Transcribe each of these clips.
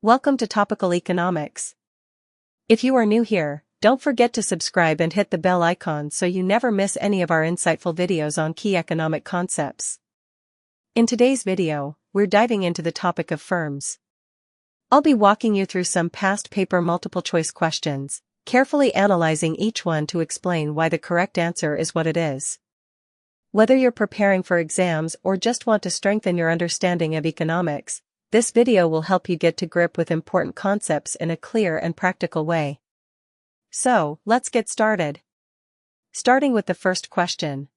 Welcome to Topical Economics. If you are new here, don't forget to subscribe and hit the bell icon so you never miss any of our insightful videos on key economic concepts. In today's video, we're diving into the topic of firms. I'll be walking you through some past paper multiple-choice questions, carefully analyzing each one to explain why the correct answer is what it is. Whether you're preparing for exams or just want to strengthen your understanding of economics, this video will help you get to grip with important concepts in a clear and practical way. So, let's get started. Starting with the first question.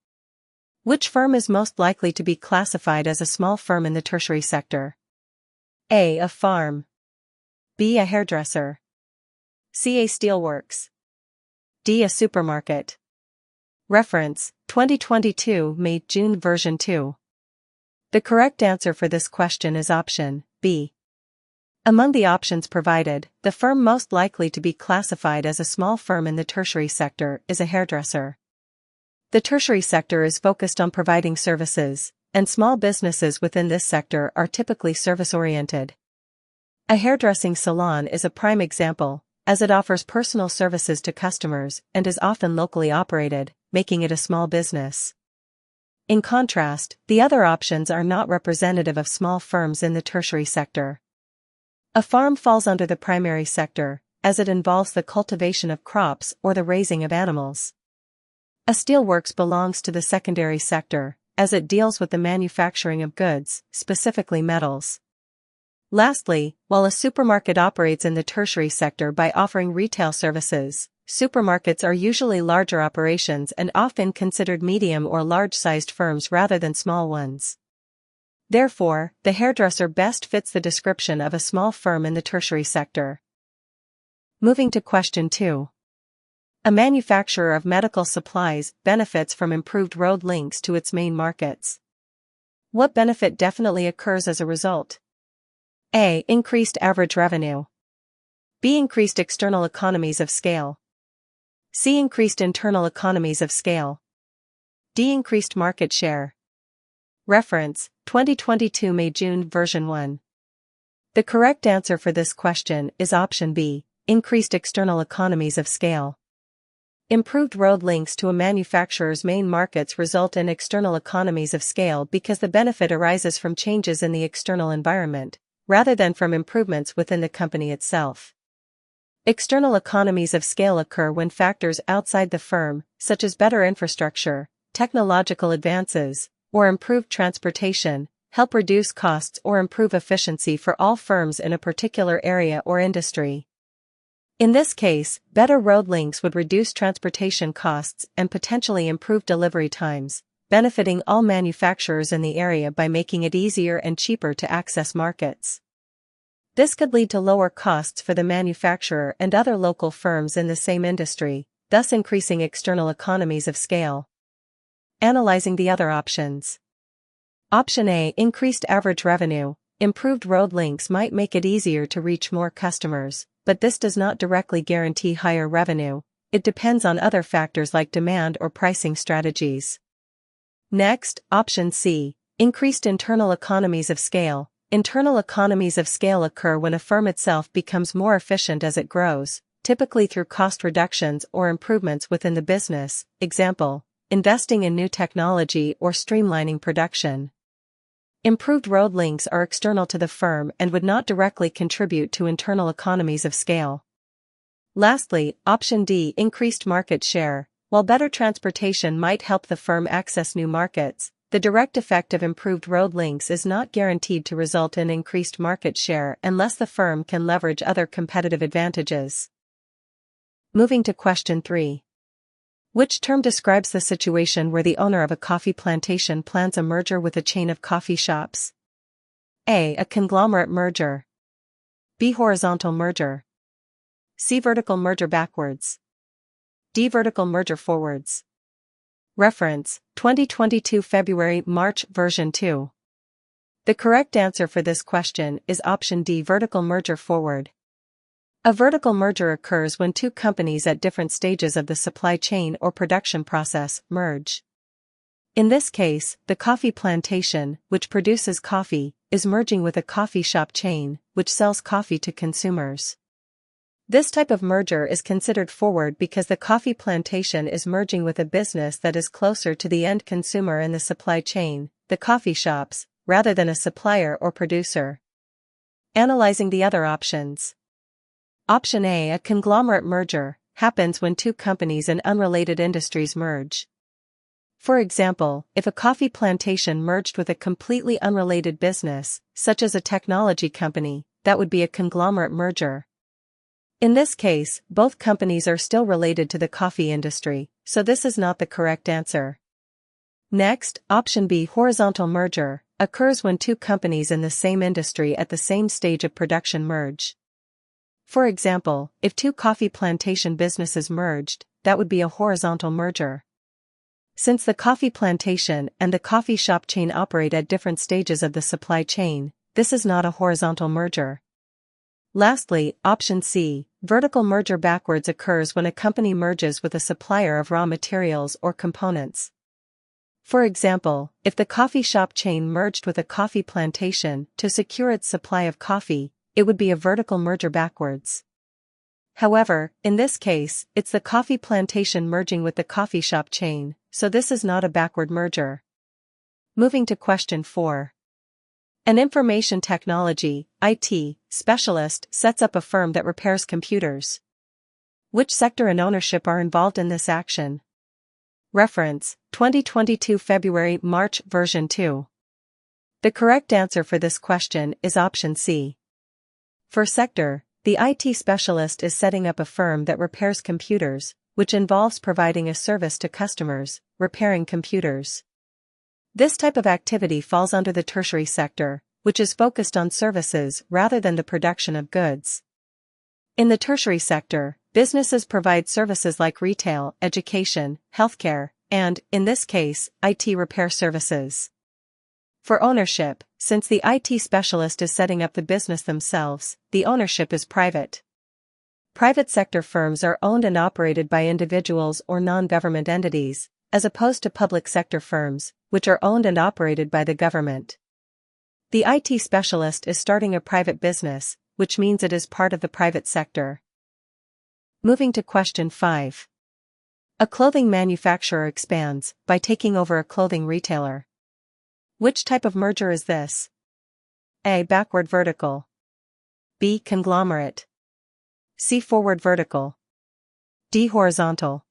Which firm is most likely to be classified as a small firm in the tertiary sector? A. A farm. B. A hairdresser. C. A steelworks. D. A supermarket. Reference, 2022 May-June version 2. The correct answer for this question is option B. Among the options provided, the firm most likely to be classified as a small firm in the tertiary sector is a hairdresser. The tertiary sector is focused on providing services, and small businesses within this sector are typically service-oriented. A hairdressing salon is a prime example, as it offers personal services to customers and is often locally operated, making it a small business. In contrast, the other options are not representative of small firms in the tertiary sector. A farm falls under the primary sector, as it involves the cultivation of crops or the raising of animals. A steelworks belongs to the secondary sector, as it deals with the manufacturing of goods, specifically metals. Lastly, while a supermarket operates in the tertiary sector by offering retail services, supermarkets are usually larger operations and often considered medium or large-sized firms rather than small ones. Therefore, the hairdresser best fits the description of a small firm in the tertiary sector. Moving to question 2. A manufacturer of medical supplies benefits from improved road links to its main markets. What benefit definitely occurs as a result? A. Increased average revenue. B. Increased external economies of scale. C. Increased internal economies of scale. D. Increased market share. Reference, 2022 May-June version 1. The correct answer for this question is option B, increased external economies of scale. Improved road links to a manufacturer's main markets result in external economies of scale because the benefit arises from changes in the external environment, rather than from improvements within the company itself. External economies of scale occur when factors outside the firm, such as better infrastructure, technological advances, or improved transportation, help reduce costs or improve efficiency for all firms in a particular area or industry. In this case, better road links would reduce transportation costs and potentially improve delivery times, benefiting all manufacturers in the area by making it easier and cheaper to access markets. This could lead to lower costs for the manufacturer and other local firms in the same industry, thus increasing external economies of scale. Analyzing the other options. Option A, increased average revenue. Improved road links might make it easier to reach more customers, but this does not directly guarantee higher revenue. It depends on other factors like demand or pricing strategies. Next, option C, increased internal economies of scale. Internal economies of scale occur when a firm itself becomes more efficient as it grows, typically through cost reductions or improvements within the business, example, investing in new technology or streamlining production. Improved road links are external to the firm and would not directly contribute to internal economies of scale. Lastly, option D, increased market share. While better transportation might help the firm access new markets, the direct effect of improved road links is not guaranteed to result in increased market share unless the firm can leverage other competitive advantages. Moving to question 3. Which term describes the situation where the owner of a coffee plantation plans a merger with a chain of coffee shops? A. A conglomerate merger. B. Horizontal merger. C. Vertical merger backwards. D. Vertical merger forwards. Reference, 2022 February-March version 2. The correct answer for this question is option D, vertical merger forward. A vertical merger occurs when two companies at different stages of the supply chain or production process merge. In this case, the coffee plantation, which produces coffee, is merging with a coffee shop chain, which sells coffee to consumers. This type of merger is considered forward because the coffee plantation is merging with a business that is closer to the end consumer in the supply chain, the coffee shops, rather than a supplier or producer. Analyzing the other options. Option A, a conglomerate merger, happens when two companies in unrelated industries merge. For example, if a coffee plantation merged with a completely unrelated business, such as a technology company, that would be a conglomerate merger. In this case, both companies are still related to the coffee industry, so this is not the correct answer. Next, option B, horizontal merger, occurs when two companies in the same industry at the same stage of production merge. For example, if two coffee plantation businesses merged, that would be a horizontal merger. Since the coffee plantation and the coffee shop chain operate at different stages of the supply chain, this is not a horizontal merger. Lastly, option C, vertical merger backwards, occurs when a company merges with a supplier of raw materials or components. For example, if the coffee shop chain merged with a coffee plantation to secure its supply of coffee, it would be a vertical merger backwards. However, in this case, it's the coffee plantation merging with the coffee shop chain, so this is not a backward merger. Moving to question 4. An information technology, IT, specialist sets up a firm that repairs computers. Which sector and ownership are involved in this action? Reference, 2022 February-March version 2. The correct answer for this question is option C. For sector, the IT specialist is setting up a firm that repairs computers, which involves providing a service to customers, repairing computers. This type of activity falls under the tertiary sector, which is focused on services rather than the production of goods. In the tertiary sector, businesses provide services like retail, education, healthcare, and, in this case, IT repair services. For ownership, since the IT specialist is setting up the business themselves, the ownership is private. Private sector firms are owned and operated by individuals or non-government entities, as opposed to public sector firms, which are owned and operated by the government. The IT specialist is starting a private business, which means it is part of the private sector. Moving to question 5. A clothing manufacturer expands by taking over a clothing retailer. Which type of merger is this? A. Backward vertical. B. Conglomerate. C. Forward vertical. D. Horizontal.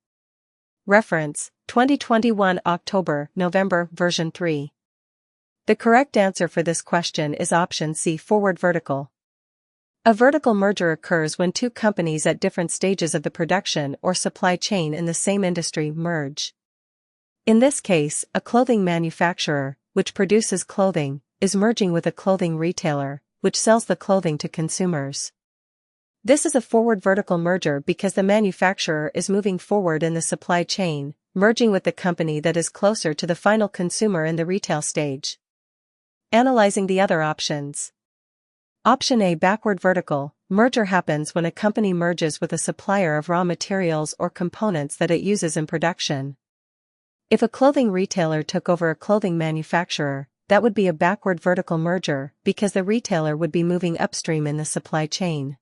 Reference, 2021 October-November version 3. The correct answer for this question is option C, forward vertical. A vertical merger occurs when two companies at different stages of the production or supply chain in the same industry merge. In this case, a clothing manufacturer, which produces clothing, is merging with a clothing retailer, which sells the clothing to consumers. This is a forward vertical merger because the manufacturer is moving forward in the supply chain, merging with the company that is closer to the final consumer in the retail stage. Analyzing the other options. Option A, backward vertical, merger happens when a company merges with a supplier of raw materials or components that it uses in production. If a clothing retailer took over a clothing manufacturer, that would be a backward vertical merger because the retailer would be moving upstream in the supply chain.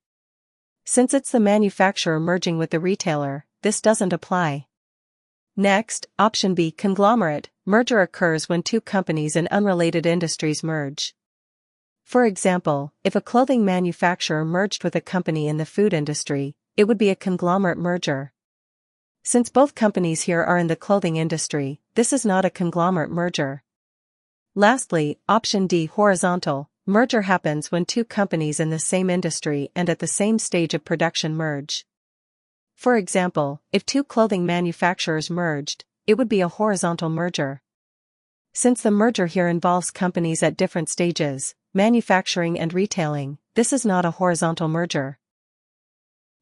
Since it's the manufacturer merging with the retailer, this doesn't apply. Next, option B, conglomerate, merger occurs when two companies in unrelated industries merge. For example, if a clothing manufacturer merged with a company in the food industry, it would be a conglomerate merger. Since both companies here are in the clothing industry, this is not a conglomerate merger. Lastly, option D, horizontal, merger happens when two companies in the same industry and at the same stage of production merge. For example, if two clothing manufacturers merged, it would be a horizontal merger. Since the merger here involves companies at different stages, manufacturing and retailing, this is not a horizontal merger.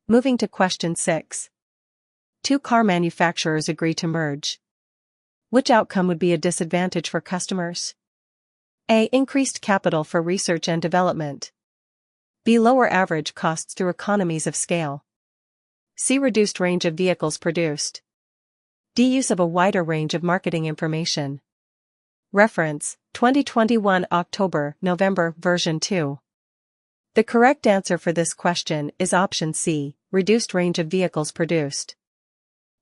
Moving to question 6. Two car manufacturers agree to merge. Which outcome would be a disadvantage for customers? A. Increased capital for research and development. B. Lower average costs through economies of scale. C. Reduced range of vehicles produced. D. Use of a wider range of marketing information. Reference, 2021 October, November, version 2. The correct answer for this question is option C, reduced range of vehicles produced.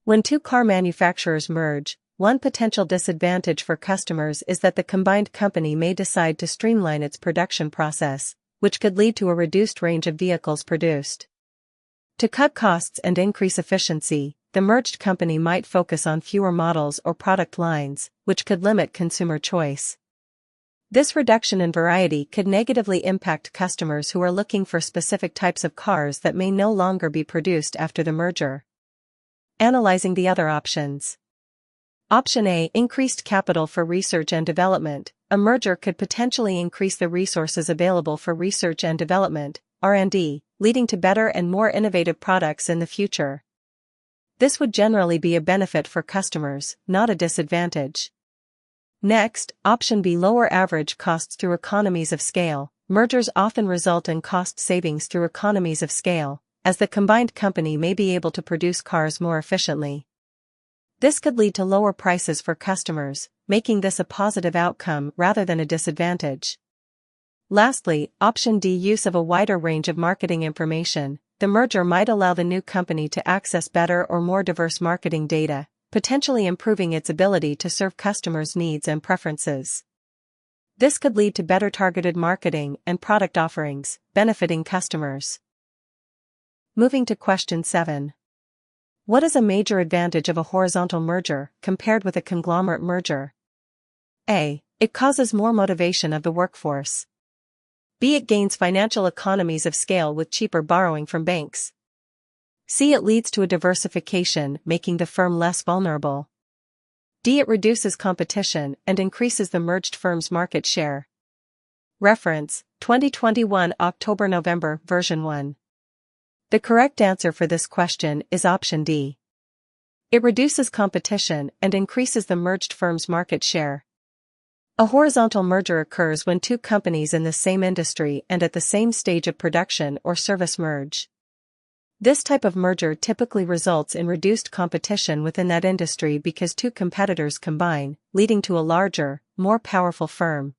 When two car manufacturers merge, one potential disadvantage for customers is that the combined company may decide to streamline its production process, which could lead to a reduced range of vehicles produced. To cut costs and increase efficiency, the merged company might focus on fewer models or product lines, which could limit consumer choice. This reduction in variety could negatively impact customers who are looking for specific types of cars that may no longer be produced after the merger. Analyzing the other options. Option A, increased capital for research and development. A merger could potentially increase the resources available for research and development, R&D, leading to better and more innovative products in the future. This would generally be a benefit for customers, not a disadvantage. Next, option B, lower average costs through economies of scale. Mergers often result in cost savings through economies of scale, as the combined company may be able to produce cars more efficiently. This could lead to lower prices for customers, making this a positive outcome rather than a disadvantage. Lastly, option D, use of a wider range of marketing information. The merger might allow the new company to access better or more diverse marketing data, potentially improving its ability to serve customers' needs and preferences. This could lead to better targeted marketing and product offerings, benefiting customers. Moving to question 7. What is a major advantage of a horizontal merger compared with a conglomerate merger? A. It causes more motivation of the workforce. B. It gains financial economies of scale with cheaper borrowing from banks. C. It leads to a diversification, making the firm less vulnerable. D. It reduces competition and increases the merged firm's market share. Reference, 2021 October-November, version 1. The correct answer for this question is option D. It reduces competition and increases the merged firm's market share. A horizontal merger occurs when two companies in the same industry and at the same stage of production or service merge. This type of merger typically results in reduced competition within that industry because two competitors combine, leading to a larger, more powerful firm.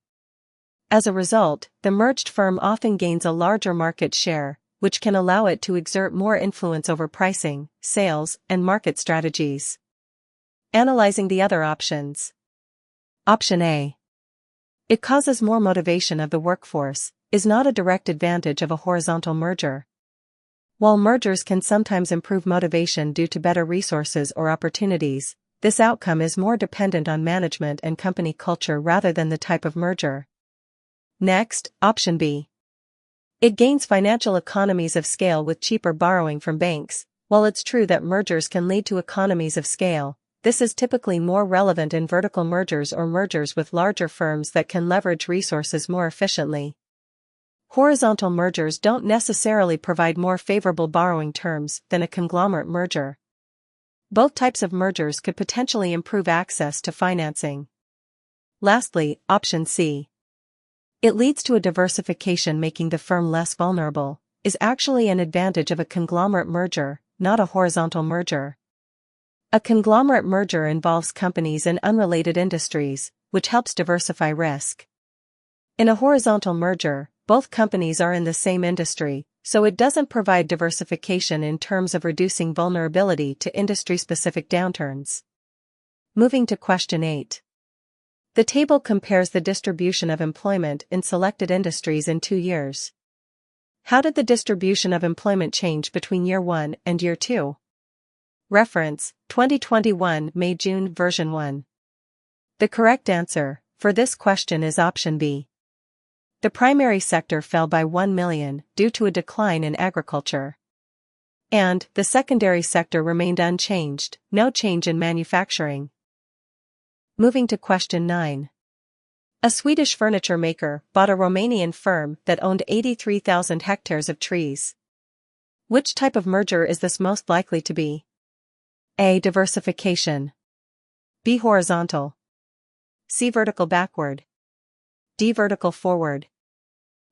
As a result, the merged firm often gains a larger market share, which can allow it to exert more influence over pricing, sales, and market strategies. Analyzing the other options. Option A. It causes more motivation of the workforce, is not a direct advantage of a horizontal merger. While mergers can sometimes improve motivation due to better resources or opportunities, this outcome is more dependent on management and company culture rather than the type of merger. Next, option B. It gains financial economies of scale with cheaper borrowing from banks. While it's true that mergers can lead to economies of scale, this is typically more relevant in vertical mergers or mergers with larger firms that can leverage resources more efficiently. Horizontal mergers don't necessarily provide more favorable borrowing terms than a conglomerate merger. Both types of mergers could potentially improve access to financing. Lastly, option C. It leads to a diversification, making the firm less vulnerable, is actually an advantage of a conglomerate merger, not a horizontal merger. A conglomerate merger involves companies in unrelated industries, which helps diversify risk. In a horizontal merger, both companies are in the same industry, so it doesn't provide diversification in terms of reducing vulnerability to industry-specific downturns. Moving to question 8. The table compares the distribution of employment in selected industries in 2 years. How did the distribution of employment change between year 1 and year 2? Reference, 2021 May-June version 1. The correct answer for this question is option B. The primary sector fell by 1 million due to a decline in agriculture. And the secondary sector remained unchanged, no change in manufacturing. Moving to question 9. A Swedish furniture maker bought a Romanian firm that owned 83,000 hectares of trees. Which type of merger is this most likely to be? A. Diversification. B. Horizontal. C. Vertical backward. D. Vertical forward.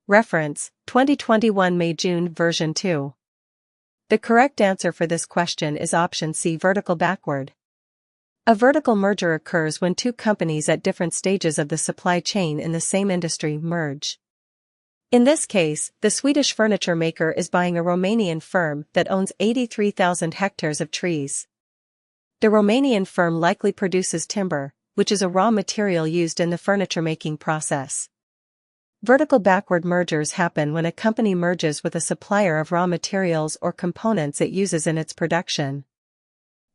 Reference, 2021 May-June version 2. The correct answer for this question is option C. Vertical backward. A vertical merger occurs when two companies at different stages of the supply chain in the same industry merge. In this case, the Swedish furniture maker is buying a Romanian firm that owns 83,000 hectares of trees. The Romanian firm likely produces timber, which is a raw material used in the furniture making process. Vertical backward mergers happen when a company merges with a supplier of raw materials or components it uses in its production.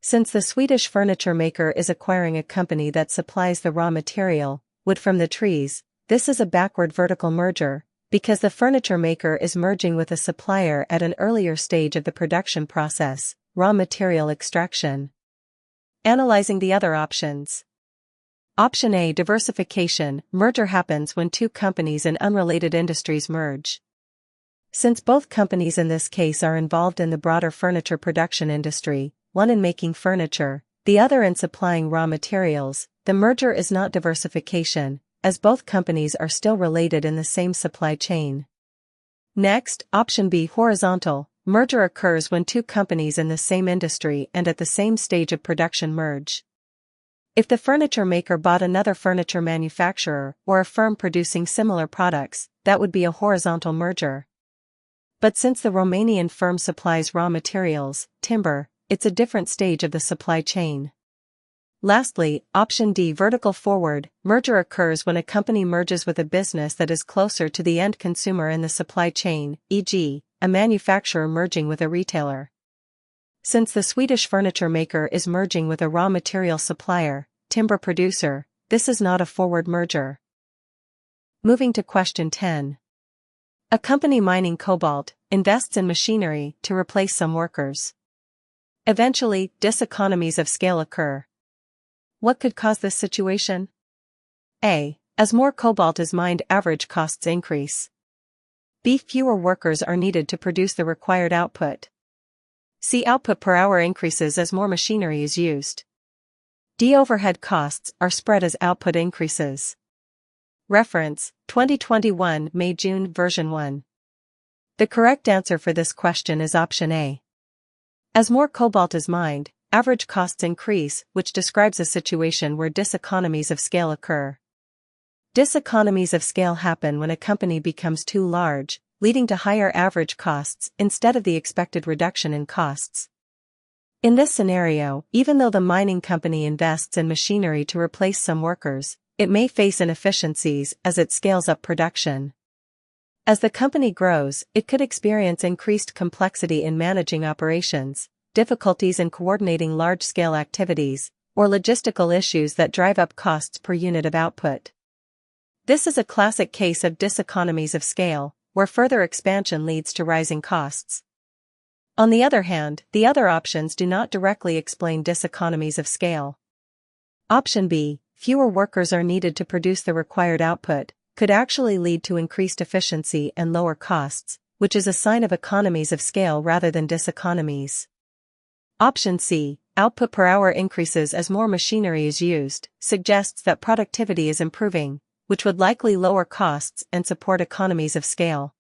Since the Swedish furniture maker is acquiring a company that supplies the raw material, wood from the trees, this is a backward vertical merger, because the furniture maker is merging with a supplier at an earlier stage of the production process, raw material extraction. Analyzing the other options. Option A: diversification. Merger happens when two companies in unrelated industries merge. Since both companies in this case are involved in the broader furniture production industry, one in making furniture, the other in supplying raw materials, the merger is not diversification, as both companies are still related in the same supply chain. Next, option B: horizontal. Merger occurs when two companies in the same industry and at the same stage of production merge. If the furniture maker bought another furniture manufacturer or a firm producing similar products, that would be a horizontal merger. But since the Romanian firm supplies raw materials, timber, it's a different stage of the supply chain. Lastly, option D: vertical forward. Merger occurs when a company merges with a business that is closer to the end consumer in the supply chain, e.g., a manufacturer merging with a retailer. Since the Swedish furniture maker is merging with a raw material supplier, timber producer, this is not a forward merger. Moving to question 10. A company mining cobalt invests in machinery to replace some workers. Eventually, diseconomies of scale occur. What could cause this situation? A. As more cobalt is mined, average costs increase. B. Fewer workers are needed to produce the required output. C. Output per hour increases as more machinery is used. D. Overhead costs are spread as output increases. Reference: 2021 May-June version 1. The correct answer for this question is option A. As more cobalt is mined, average costs increase, which describes a situation where diseconomies of scale occur. Diseconomies of scale happen when a company becomes too large, leading to higher average costs instead of the expected reduction in costs. In this scenario, even though the mining company invests in machinery to replace some workers, it may face inefficiencies as it scales up production. As the company grows, it could experience increased complexity in managing operations, difficulties in coordinating large-scale activities, or logistical issues that drive up costs per unit of output. This is a classic case of diseconomies of scale, where further expansion leads to rising costs. On the other hand, the other options do not directly explain diseconomies of scale. Option B: fewer workers are needed to produce the required output, could actually lead to increased efficiency and lower costs, which is a sign of economies of scale rather than diseconomies. Option C: output per hour increases as more machinery is used, suggests that productivity is improving, which would likely lower costs and support economies of scale.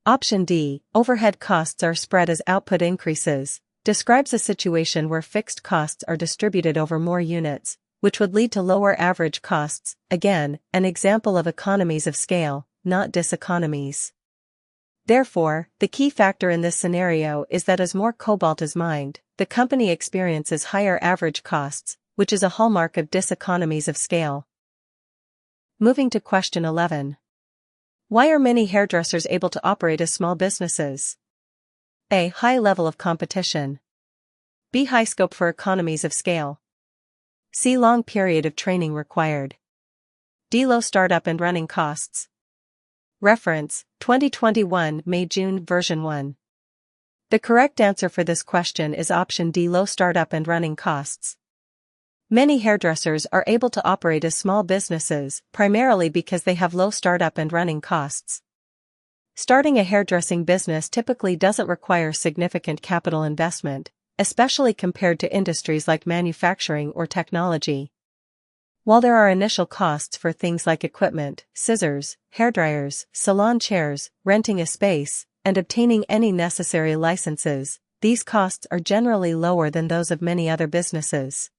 Option D: overhead costs are spread as output increases, describes a situation where fixed costs are distributed over more units, which would lead to lower average costs, again, an example of economies of scale, not diseconomies. Therefore, the key factor in this scenario is that as more cobalt is mined, the company experiences higher average costs, which is a hallmark of diseconomies of scale. Moving to question 11. Why are many hairdressers able to operate as small businesses? A. High level of competition. B. High scope for economies of scale. C. Long period of training required. D. Low startup and running costs. Reference: 2021 May-June version 1. The correct answer for this question is option D: low startup and running costs. Many hairdressers are able to operate as small businesses, primarily because they have low startup and running costs. Starting a hairdressing business typically doesn't require significant capital investment, especially compared to industries like manufacturing or technology. While there are initial costs for things like equipment, scissors, hairdryers, salon chairs, renting a space, and obtaining any necessary licenses, these costs are generally lower than those of many other businesses.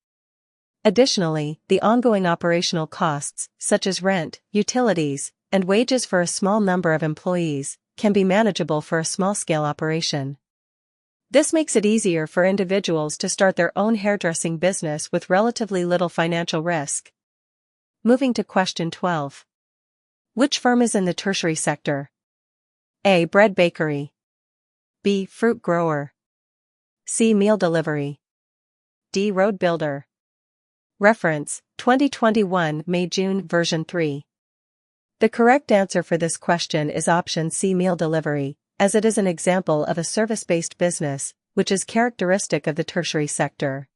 Additionally, the ongoing operational costs, such as rent, utilities, and wages for a small number of employees, can be manageable for a small-scale operation. This makes it easier for individuals to start their own hairdressing business with relatively little financial risk. Moving to question 12. Which firm is in the tertiary sector? A. Bread bakery. B. Fruit grower. C. Meal delivery. D. Road builder. Reference, 2021 May-June version 3. The correct answer for this question is option C, meal delivery, as it is an example of a service-based business, which is characteristic of the tertiary sector.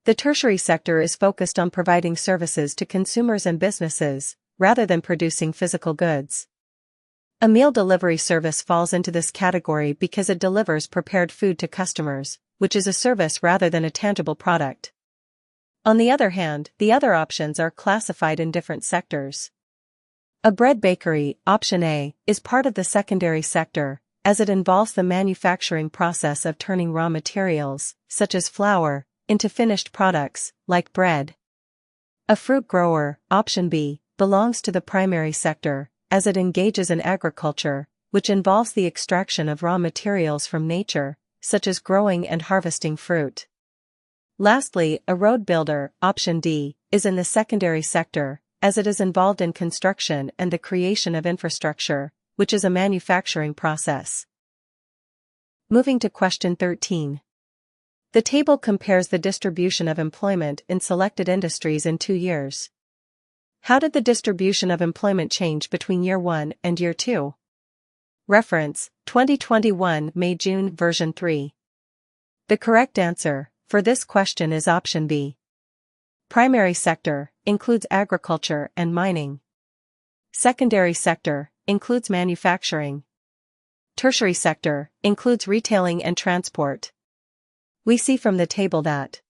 The tertiary sector is focused on providing services to consumers and businesses, rather than producing physical goods. A meal delivery service falls into this category because it delivers prepared food to customers, which is a service rather than a tangible product. On the other hand, the other options are classified in different sectors. A bread bakery, option A, is part of the secondary sector, as it involves the manufacturing process of turning raw materials, such as flour, into finished products, like bread. A fruit grower, option B, belongs to the primary sector, as it engages in agriculture, which involves the extraction of raw materials from nature, such as growing and harvesting fruit. Lastly, a road builder, option D, is in the secondary sector, as it is involved in construction and the creation of infrastructure, which is a manufacturing process. Moving to question 13. The table compares the distribution of employment in selected industries in 2 years. How did the distribution of employment change between year 1 and year 2? Reference, 2021 May-June version 3. The correct answer for this question is option B. Primary sector includes agriculture and mining. Secondary sector includes manufacturing. Tertiary sector includes retailing and transport. We see from the table that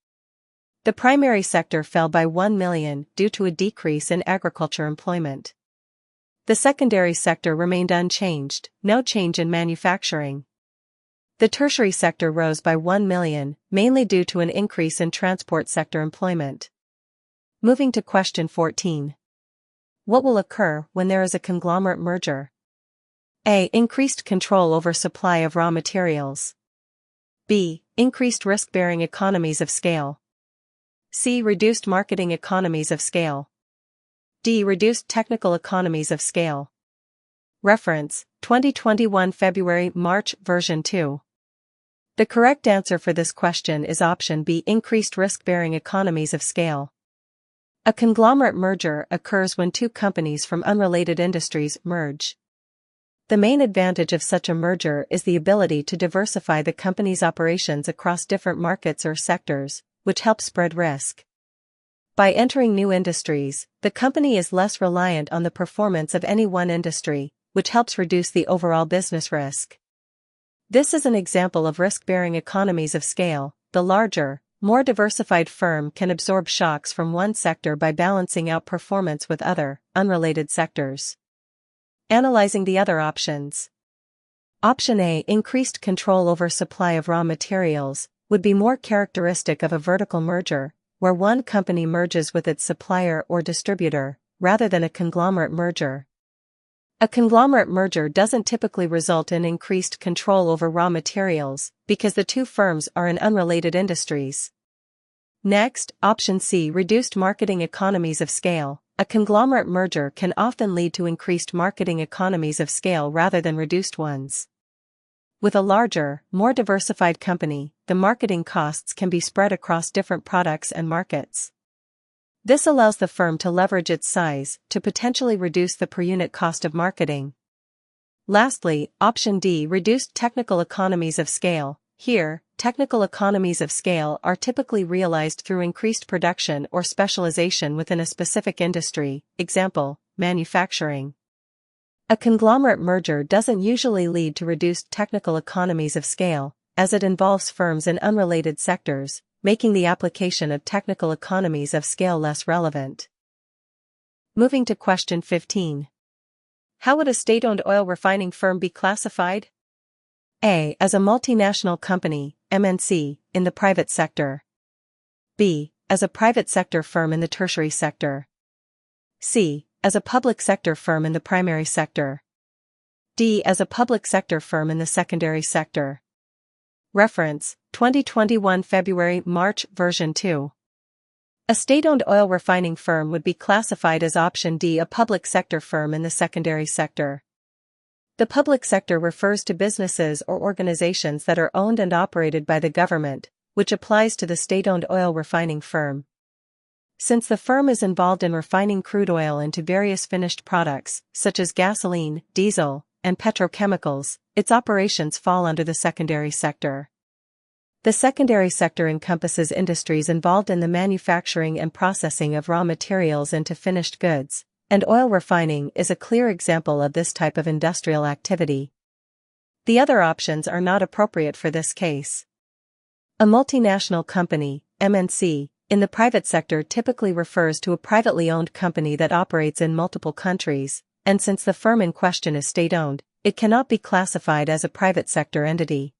the primary sector fell by 1 million due to a decrease in agriculture employment. The secondary sector remained unchanged, no change in manufacturing. The tertiary sector rose by 1 million, mainly due to an increase in transport sector employment. Moving to question 14. What will occur when there is a conglomerate merger? A. Increased control over supply of raw materials. B. Increased risk-bearing economies of scale. C. Reduced marketing economies of scale. D. Reduced technical economies of scale. Reference, 2021 February-March version 2. The correct answer for this question is option B, increased risk-bearing economies of scale. A conglomerate merger occurs when two companies from unrelated industries merge. The main advantage of such a merger is the ability to diversify the company's operations across different markets or sectors, which helps spread risk. By entering new industries, the company is less reliant on the performance of any one industry, which helps reduce the overall business risk. This is an example of risk-bearing economies of scale. The larger, more diversified firm can absorb shocks from one sector by balancing out performance with other, unrelated sectors. Analyzing the other options. Option A, increased control over supply of raw materials, would be more characteristic of a vertical merger, where one company merges with its supplier or distributor, rather than a conglomerate merger. A conglomerate merger doesn't typically result in increased control over raw materials, because the two firms are in unrelated industries. Next, option C, reduced marketing economies of scale. A conglomerate merger can often lead to increased marketing economies of scale rather than reduced ones. With a larger, more diversified company, the marketing costs can be spread across different products and markets. This allows the firm to leverage its size to potentially reduce the per-unit cost of marketing. Lastly, option D, reduced technical economies of scale. Here, technical economies of scale are typically realized through increased production or specialization within a specific industry, example, manufacturing. A conglomerate merger doesn't usually lead to reduced technical economies of scale, as it involves firms in unrelated sectors, making the application of technical economies of scale less relevant. Moving to question 15. How would a state-owned oil refining firm be classified? A. As a multinational company, MNC, in the private sector. B. as a private sector firm in the tertiary sector. C. As a public sector firm in the primary sector. D. As a public sector firm in the secondary sector. Reference, 2021 February-March version 2. A state-owned oil refining firm would be classified as option D, a public sector firm in the secondary sector. The public sector refers to businesses or organizations that are owned and operated by the government, which applies to the state-owned oil refining firm. Since the firm is involved in refining crude oil into various finished products, such as gasoline, diesel, and petrochemicals, its operations fall under the secondary sector. The secondary sector encompasses industries involved in the manufacturing and processing of raw materials into finished goods, and oil refining is a clear example of this type of industrial activity. The other options are not appropriate for this case. A multinational company, MNC, in the private sector typically refers to a privately owned company that operates in multiple countries, and since the firm in question is state-owned, it cannot be classified as a private sector entity.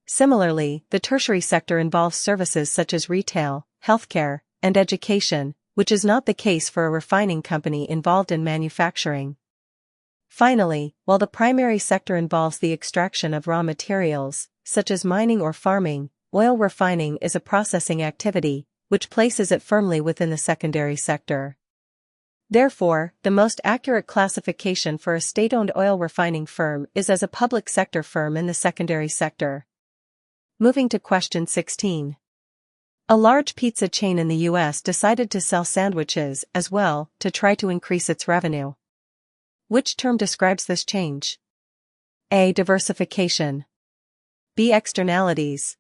Similarly, the tertiary sector involves services such as retail, healthcare, and education, which is not the case for a refining company involved in manufacturing. Finally, while the primary sector involves the extraction of raw materials, such as mining or farming, oil refining is a processing activity, which places it firmly within the secondary sector. Therefore, the most accurate classification for a state-owned oil refining firm is as a public sector firm in the secondary sector. Moving to question 16. A large pizza chain in the U.S. decided to sell sandwiches as well to try to increase its revenue. Which term describes this change? A. Diversification. B. Externalities.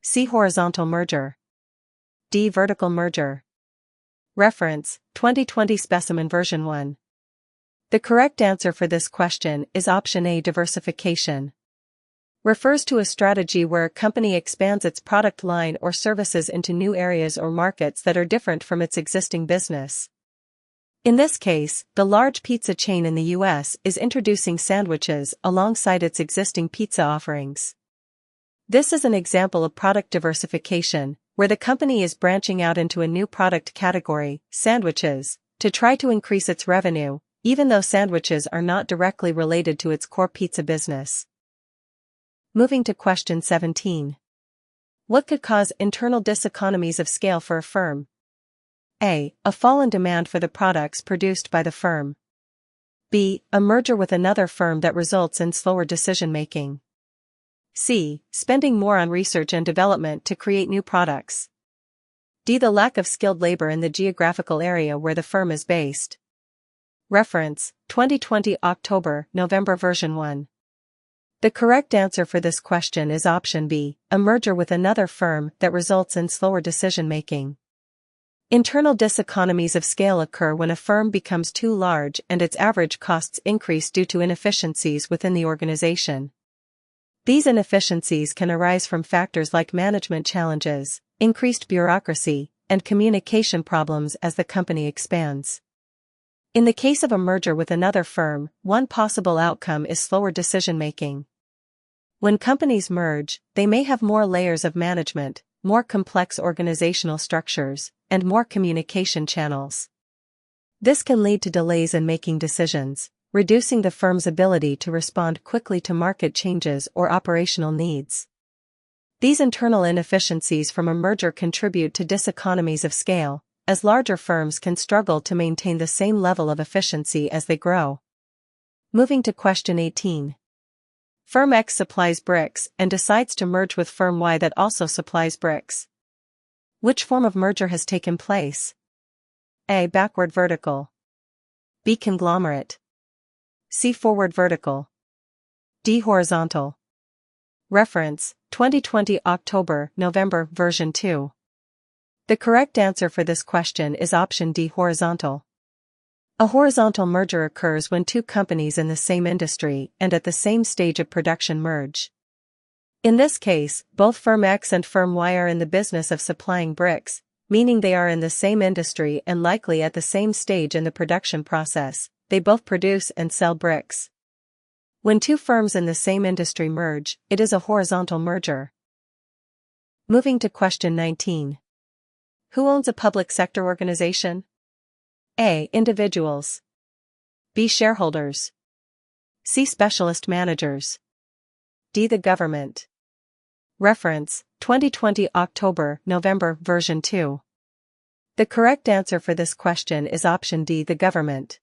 C. Horizontal merger. D. Vertical merger. Reference, 2020 Specimen version 1. The correct answer for this question is option A. Diversification. Refers to a strategy where a company expands its product line or services into new areas or markets that are different from its existing business. In this case, the large pizza chain in the U.S. is introducing sandwiches alongside its existing pizza offerings. This is an example of product diversification, where the company is branching out into a new product category, sandwiches, to try to increase its revenue, even though sandwiches are not directly related to its core pizza business. Moving to question 17. What could cause internal diseconomies of scale for a firm? A. A fall in demand for the products produced by the firm. B. A merger with another firm that results in slower decision-making. C. Spending more on research and development to create new products. D. The lack of skilled labor in the geographical area where the firm is based. Reference, 2020 October-November version 1. The correct answer for this question is option B, a merger with another firm that results in slower decision-making. Internal diseconomies of scale occur when a firm becomes too large and its average costs increase due to inefficiencies within the organization. These inefficiencies can arise from factors like management challenges, increased bureaucracy, and communication problems as the company expands. In the case of a merger with another firm, one possible outcome is slower decision-making. When companies merge, they may have more layers of management, more complex organizational structures, and more communication channels. This can lead to delays in making decisions, reducing the firm's ability to respond quickly to market changes or operational needs. These internal inefficiencies from a merger contribute to diseconomies of scale, as larger firms can struggle to maintain the same level of efficiency as they grow. Moving to question 18. Firm X supplies bricks and decides to merge with Firm Y that also supplies bricks. Which form of merger has taken place? A. Backward vertical. B. Conglomerate. C. Forward vertical. D. Horizontal. Reference, 2020 October-November version 2. The correct answer for this question is option D. Horizontal. A horizontal merger occurs when two companies in the same industry and at the same stage of production merge. In this case, both Firm X and Firm Y are in the business of supplying bricks, meaning they are in the same industry and likely at the same stage in the production process. They both produce and sell bricks. When two firms in the same industry merge, it is a horizontal merger. Moving to question 19. Who owns a public sector organization? A. Individuals. B. Shareholders. C. Specialist managers. D. The government. Reference, 2020 October-November version 2. The correct answer for this question is option D. The government.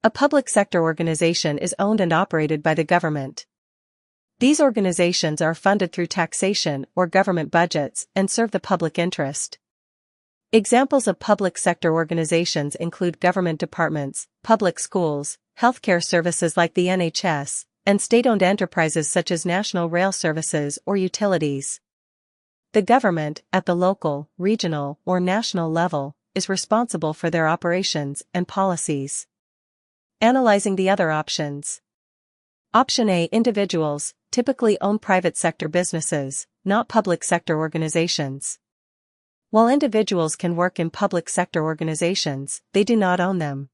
A public sector organization is owned and operated by the government. These organizations are funded through taxation or government budgets and serve the public interest. Examples of public sector organizations include government departments, public schools, healthcare services like the NHS, and state-owned enterprises such as national rail services or utilities. The government, at the local, regional, or national level, is responsible for their operations and policies. Analyzing the other options. Option A. Individuals typically own private sector businesses, not public sector organizations. While individuals can work in public sector organizations, they do not own them.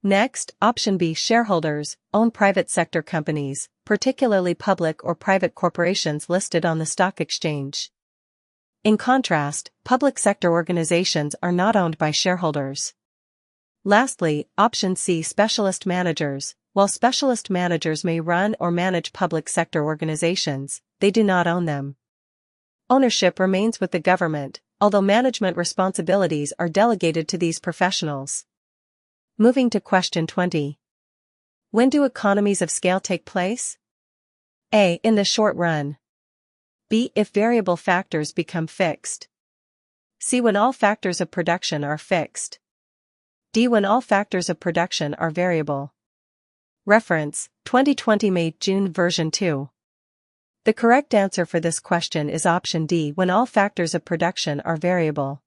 Next, option B. Shareholders own private sector companies, particularly public or private corporations listed on the stock exchange. In contrast, public sector organizations are not owned by shareholders. Lastly, option C. Specialist managers. While specialist managers may run or manage public sector organizations, they do not own them. Ownership remains with the government, although management responsibilities are delegated to these professionals. Moving to question 20. When do economies of scale take place? A. In the short run. B. If variable factors become fixed. C. When all factors of production are fixed. D. When all factors of production are variable. Reference, 2020 May-June version 2. The correct answer for this question is option D. When all factors of production are variable.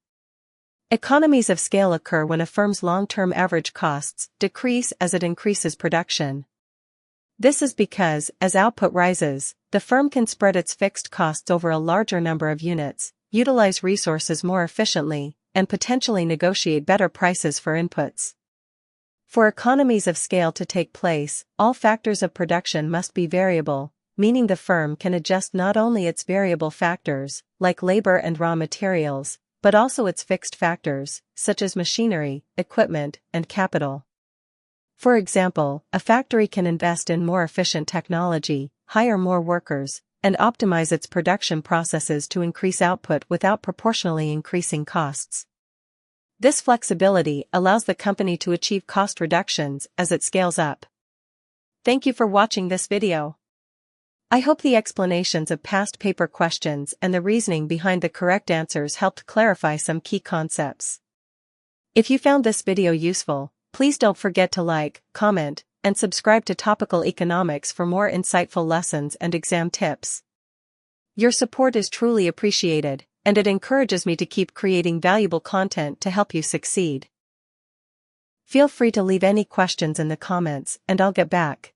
Economies of scale occur when a firm's long-term average costs decrease as it increases production. This is because, as output rises, the firm can spread its fixed costs over a larger number of units, utilize resources more efficiently, and potentially negotiate better prices for inputs. For economies of scale to take place, all factors of production must be variable, meaning the firm can adjust not only its variable factors, like labor and raw materials, but also its fixed factors, such as machinery, equipment, and capital. For example, a factory can invest in more efficient technology, hire more workers, and optimize its production processes to increase output without proportionally increasing costs. This flexibility allows the company to achieve cost reductions as it scales up. Thank you for watching this video. I hope the explanations of past paper questions and the reasoning behind the correct answers helped clarify some key concepts. If you found this video useful, please don't forget to like, comment, and subscribe to Topical Economics for more insightful lessons and exam tips. Your support is truly appreciated, and it encourages me to keep creating valuable content to help you succeed. Feel free to leave any questions in the comments, and I'll get back.